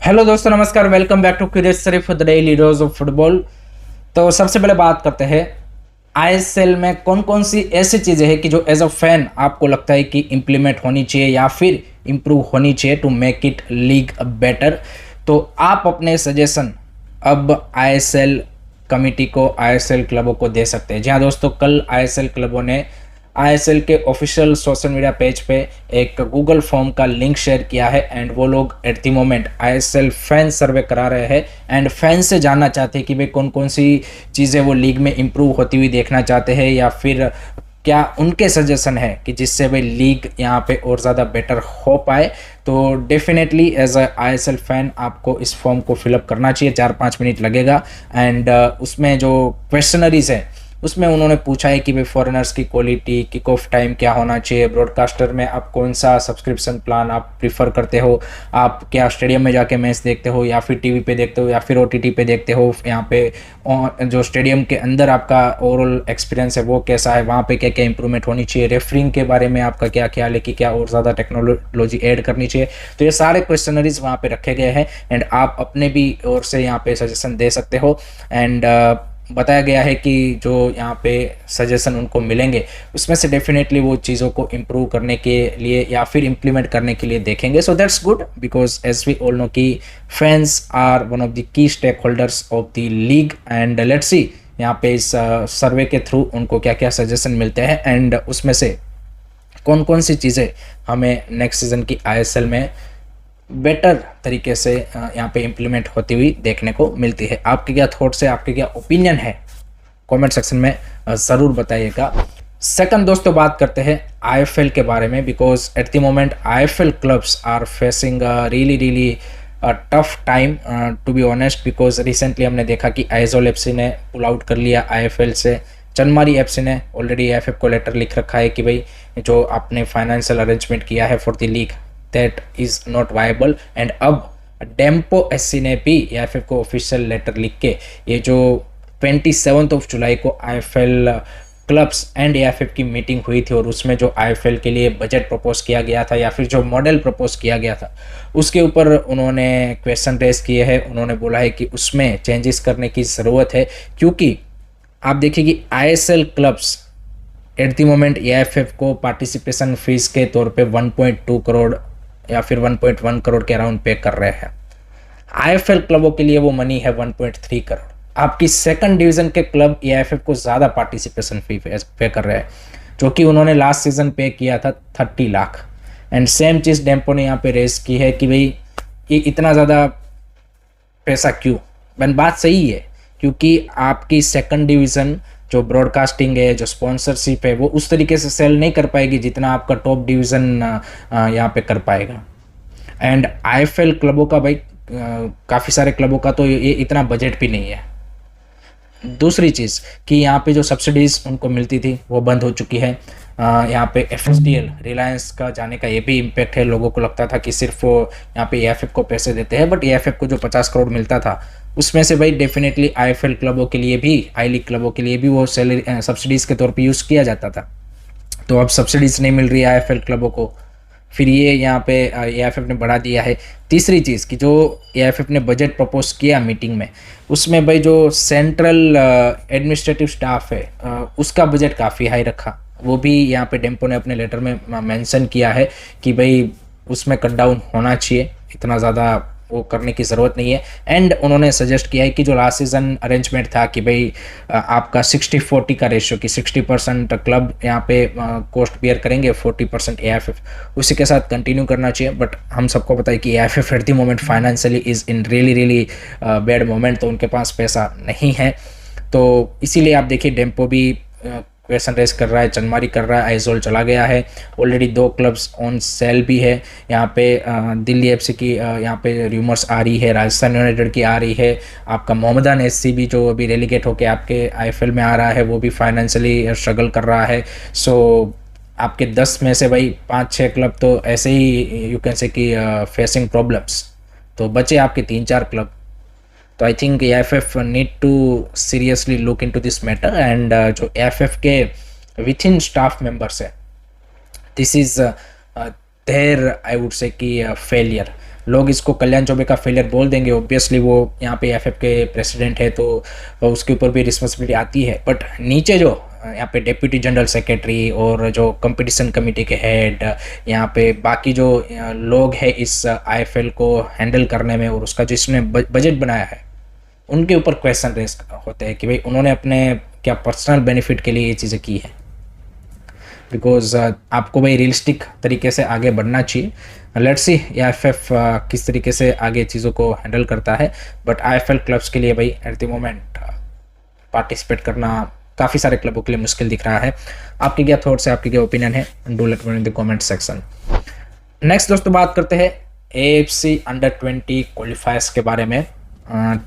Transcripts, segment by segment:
Hello दोस्तों, नमस्कार। Welcome back to curious Sharif the daily dose of football. तो सबसे पहले बात करते हैं आईएसएल में कौन कौन सी ऐसी चीज़ें हैं कि जो एज अ फैन आपको लगता है कि इम्प्लीमेंट होनी चाहिए या फिर इम्प्रूव होनी चाहिए to make it league better. तो आप अपने सजेशन अब आईएसएल कमिटी को, आईएसएल क्लबों को दे सकते हैं। जी हाँ दोस्तों, कल आईएसएल क्लबों ने आईएसएल के ऑफिशियल सोशल मीडिया पेज पे एक गूगल फॉर्म का लिंक शेयर किया है एंड वो लोग at the moment ISL fan survey करा रहे हैं एंड फैन से जानना चाहते हैं कि भाई कौन कौन सी चीज़ें वो लीग में इम्प्रूव होती हुई देखना चाहते हैं या फिर क्या उनके सजेशन है कि जिससे भाई लीग यहाँ पे और ज़्यादा बेटर हो पाए। तो definitely as a ISL fan आपको इस फॉर्म को फिलअप करना चाहिए। 4-5 मिनट लगेगा एंड उसमें जो क्वेश्चनरीज है उसमें उन्होंने पूछा है कि भाई फॉरेनर्स की क्वालिटी, किक ऑफ टाइम क्या होना चाहिए, ब्रॉडकास्टर में आप कौन सा सब्सक्रिप्शन प्लान आप प्रीफर करते हो, आप क्या स्टेडियम में जाके मैच देखते हो या फिर टीवी पे देखते हो या फिर ओटीटी पे देखते हो, यहाँ पे जो स्टेडियम के अंदर आपका ओवरऑल एक्सपीरियंस है वो कैसा है, वहाँ पे क्या क्या इंप्रूवमेंट होनी चाहिए, रेफरिंग के बारे में आपका क्या ख्याल है कि क्या और ज़्यादा टेक्नोलॉजी ऐड करनी चाहिए। तो ये सारे क्वेश्चनरीज वहाँ पे रखे गए हैं एंड आप अपने भी ओर से यहाँ पे सजेशन दे सकते हो एंड बताया गया है कि जो यहाँ पे सजेशन उनको मिलेंगे उसमें से डेफिनेटली वो चीज़ों को इम्प्रूव करने के लिए या फिर इम्प्लीमेंट करने के लिए देखेंगे। So that's good because as we all know कि fans are one of the key stakeholders of the league and let's see यहाँ पे इस सर्वे के थ्रू उनको क्या क्या सजेशन मिलते हैं एंड उसमें से कौन कौन सी चीज़ें हमें नेक्स्ट सीज़न की आईएसएल में बेटर तरीके से यहाँ पे इम्प्लीमेंट होती हुई देखने को मिलती है। आपके क्या थॉट्स है, आपके क्या ओपिनियन है, कमेंट सेक्शन में ज़रूर बताइएगा। सेकंड दोस्तों, बात करते हैं आईएफएल के बारे में because at the moment IFL clubs are facing really tough time to be honest because recently हमने देखा कि आइजोल एफसी ने पुल आउट कर लिया आईएफएल से। चनमारी एफसी ने ऑलरेडी एएफएफ को लेटर लिख रखा है कि भाई जो आपने फाइनेंशियल अरेंजमेंट किया है for the league that is not viable and अब डेम्पो एससी ने भी एएफएफ को ऑफिशियल लेटर लिख के ये जो 27 जुलाई को आईएफएल क्लब्स एंड एएफएफ की मीटिंग हुई थी और उसमें जो आईएफएल के लिए बजट प्रपोज किया गया था या फिर जो मॉडल प्रपोज किया गया था उसके ऊपर उन्होंने क्वेश्चन रेज किए हैं। उन्होंने बोला है कि उसमें चेंजेस करने की ज़रूरत है क्योंकि आप देखिए कि ISL clubs eight the moment AFF को पार्टिसिपेशन फीस के तौर पे 1.2 करोड़ या फिर 1.1 करोड़ के अराउंड पे कर रहे हैं। आईएफएल क्लबों के लिए वो मनी है 1.3 करोड़। आपकी सेकंड डिवीज़न के क्लब एएफएफ को ज़्यादा पार्टिसिपेशन फी पे कर रहे हैं जो कि उन्होंने लास्ट सीजन पे किया था 30 लाख एंड सेम चीज़ डेम्पो ने यहाँ पे रेस की है कि भाई ये इतना ज़्यादा पैसा क्यों। बन बात सही है क्योंकि आपकी सेकंड डिवीज़न जो ब्रॉडकास्टिंग है, जो स्पॉन्सरशिप है, वो उस तरीके से सेल नहीं कर पाएगी जितना आपका टॉप डिवीज़न यहाँ पे कर पाएगा। एंड आईएफएल क्लबों का भाई काफ़ी सारे क्लबों का तो ये इतना बजट भी नहीं है। दूसरी चीज़ कि यहाँ पे जो सब्सिडीज़ उनको मिलती थी वो बंद हो चुकी है। यहाँ पे एफएसडीएल रिलायंस का जाने का ये भी इम्पैक्ट है। लोगों को लगता था कि सिर्फ वो यहाँ पे एएफएफ को पैसे देते हैं बट एएफएफ को जो 50 करोड़ मिलता था उसमें से भाई डेफिनेटली आईएफएल क्लबों के लिए भी, आई लीग क्लबों के लिए भी वो सैलरी सब्सिडीज़ के तौर पे यूज़ किया जाता था। तो अब सब्सिडीज़ नहीं मिल रही है आईएफएल क्लबों को, फिर ये यहाँ पे एएफएफ ने बढ़ा दिया है। तीसरी चीज़ कि जो एएफएफ ने बजट प्रपोज किया मीटिंग में उसमें भाई जो सेंट्रल एडमिनिस्ट्रेटिव स्टाफ है उसका बजट काफ़ी हाई रखा। वो भी यहाँ पे डेम्पो ने अपने लेटर में मेंशन किया है कि भाई उसमें कट डाउन होना चाहिए, इतना ज़्यादा वो करने की ज़रूरत नहीं है। एंड उन्होंने सजेस्ट किया है कि जो लास्ट सीज़न अरेंजमेंट था कि भाई आपका 60-40 का रेशियो कि 60% क्लब यहाँ पे कॉस्ट बियर करेंगे, 40% एएफएफ, उसी के साथ कंटिन्यू करना चाहिए। बट हम सबको पता है कि AFF eight the moment financially is in really bad moment, तो उनके पास पैसा नहीं है। तो इसीलिए आप देखिए डेम्पो भी क्वेश्चन रेस कर रहा है, चनमारी कर रहा है, आइजोल चला गया है। ऑलरेडी 2 क्लब्स ऑन सेल भी है। यहाँ पे दिल्ली एफसी की यहाँ पे र्यूमर्स आ रही है, राजस्थान यूनाइटेड की आ रही है, आपका मोहम्मदन एससी भी जो अभी रेलीगेट होकर आपके आईएफएल में आ रहा है वो भी फाइनेंशियली स्ट्रगल कर रहा है। सो आपके 10 में से भाई 5-6 क्लब तो ऐसे ही यू कैन से कि फेसिंग प्रॉब्लम्स, तो बचे आपके 3-4 क्लब। तो I think AFF need to seriously look into this matter and जो एएफएफ के विथ इन स्टाफ मेंबर्स है this is there I would say कि फेलियर। लोग इसको कल्याण चौबे का फेलियर बोल देंगे, ऑब्वियसली वो यहाँ पे एफएफ के प्रेसिडेंट है तो उसके ऊपर भी रिस्पॉन्सिबिलिटी आती है, बट नीचे जो यहाँ पे डिप्टी जनरल सेक्रेटरी और जो कंपटीशन कमेटी के हेड, यहाँ पे बाकी जो लोग हैं इस आईएफएल को हैंडल करने में और उसका जिसने बजट बनाया है, उनके ऊपर क्वेश्चन रेस होते हैं कि भाई उन्होंने अपने क्या पर्सनल बेनिफिट के लिए ये चीज़ें की है। बिकॉज आपको भाई रियलिस्टिक तरीके से आगे बढ़ना चाहिए। लेट्स सी आईएफएफ किस तरीके से आगे चीज़ों को हैंडल करता है, बट आईएफएल क्लब्स के लिए भाई एट द मोमेंट पार्टिसिपेट करना काफ़ी सारे क्लबों के लिए मुश्किल दिख रहा है। आपके क्या थॉट्स है, आपके क्या ओपिनियन है, do let me know in the comment section. Next दोस्तों बात करते हैं AFC अंडर-20 क्वालिफायर्स के बारे में।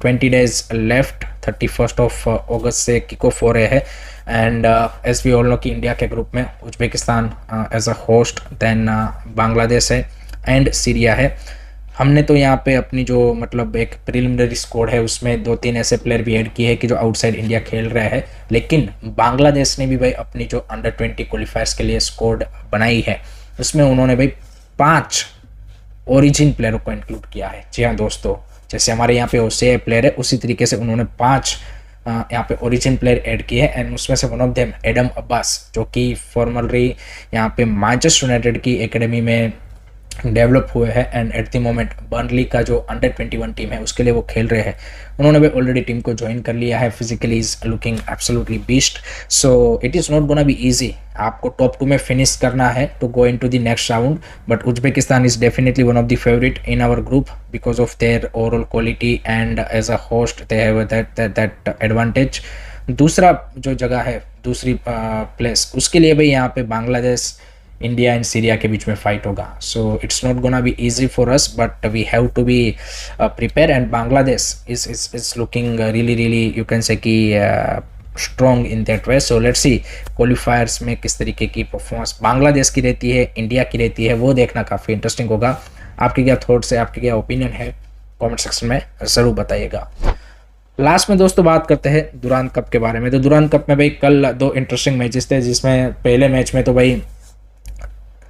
20 डेज लेफ्ट, 31 ऑफ अगस्त से किक ऑफ हो रहे हैं and as we all know कि इंडिया के ग्रुप में Uzbekistan as a host, then Bangladesh है एंड सीरिया है। हमने तो यहाँ पे अपनी जो मतलब एक प्रिलिमिनरी स्क्वाड है उसमें 2-3 ऐसे प्लेयर भी ऐड किए हैं कि जो आउटसाइड इंडिया खेल रहे हैं, लेकिन बांग्लादेश ने भी भाई अपनी जो अंडर-20 क्वालिफायर्स के लिए स्क्वाड बनाई है उसमें उन्होंने भाई 5 ओरिजिन प्लेयरों को इंक्लूड किया है। जी हाँ दोस्तों, जैसे हमारे यहाँ पे ओसीआई प्लेयर है उसी तरीके से उन्होंने 5 यहाँ पे ओरिजिन प्लेयर ऐड किए हैं एंड उसमें से one of them Adam Abbas, जो कि फॉर्मली यहाँ पे मैनचेस्टर यूनाइटेड की एकेडमी में डेवलप हुए हैं and at the moment Burnley का जो अंडर-21 टीम है उसके लिए वो खेल रहे हैं। उन्होंने भी ऑलरेडी टीम को ज्वाइन कर लिया है। Physically is looking absolutely beast, so it is not gonna be easy. आपको टॉप 2 में फिनिश करना है to go into the next round, but Uzbekistan is definitely one of the favourite in our group because of their overall quality and as a host they have that advantage. दूसरा जो जगह है, दूसरी place, उसके लिए भी यहाँ पे बांग्लादेश, इंडिया एंड सीरिया के बीच में फाइट होगा। So it's not gonna be easy for us, but we have to be prepare and Bangladesh is looking really you can say कि strong in that way. So let's see qualifiers में किस तरीके की performance Bangladesh की रहती है, India की रहती है, वो देखना काफ़ी इंटरेस्टिंग होगा। आपके क्या थॉट्स है, आपके क्या ओपिनियन है, कमेंट सेक्शन में ज़रूर बताइएगा। लास्ट में दोस्तों बात करते हैं दुरांत कप के बारे में। तो दुरांत कप में भाई कल 2 इंटरेस्टिंग मैचेस थे, जिसमें पहले मैच में तो भाई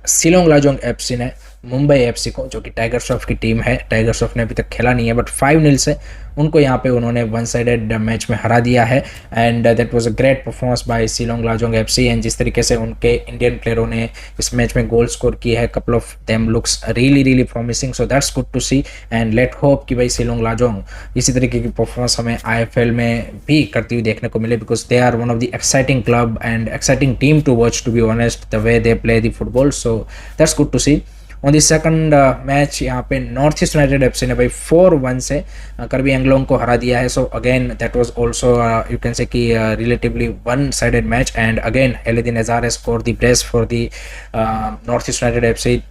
शिलोंग लाजोंग एफसी ने मुंबई एफसी को, जो कि टाइगर श्रॉफ की टीम है, टाइगर श्रॉफ ने अभी तक खेला नहीं है, बट 5-0 से उनको यहाँ पे उन्होंने वन साइडेड मैच में हरा दिया है and that was a great performance by Shillong Lajong FC. And जिस तरीके से उनके इंडियन प्लेयरों ने इस मैच में गोल स्कोर किए हैं, couple of them looks really promising, so that's good to see and let hope कि भाई शिलोंग लाजोंग इसी तरीके की परफॉर्मेंस हमें आईएफएल में भी करती हुई देखने को मिले, because they are one of the exciting club and exciting team to watch, to be honest, the way they play the football, so that's good to see. On the second match यहाँ पे north East United FC ने भाई 4-1 से करबी एंगलोंग को हरा दिया है। So again that was also you can say कि relatively one sided match and again Alaaeddine Azaro score the best for the North East United FC.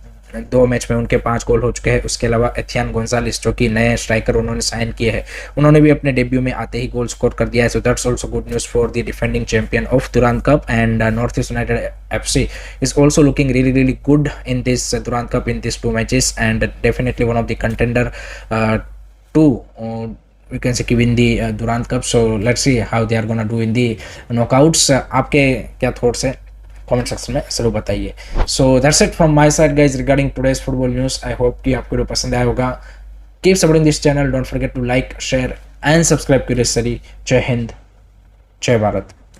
2 match में उनके 5 गोल हो चुके हैं। उसके अलावा एथियान गोंजालेस, जो कि नए स्ट्राइकर उन्होंने साइन किए हैं, उन्होंने भी अपने डेब्यू में आते ही गोल स्कोर कर दिया है। So that's also good news for the defending champion of Durand Cup and North East United FC is also looking really good in this Durand Cup in these 2 matches and definitely one of the contender to we can say win the Durand Cup. So let's see how they are gonna do in the knockouts. आपके क्या thoughts है comment section में जरूर बताइए। So that's it from my side guys regarding today's football news. I hope कि आपको पसंद आया होगा। Keep supporting this channel, don't forget to like, share and subscribe curious study. जय हिंद, जय भारत।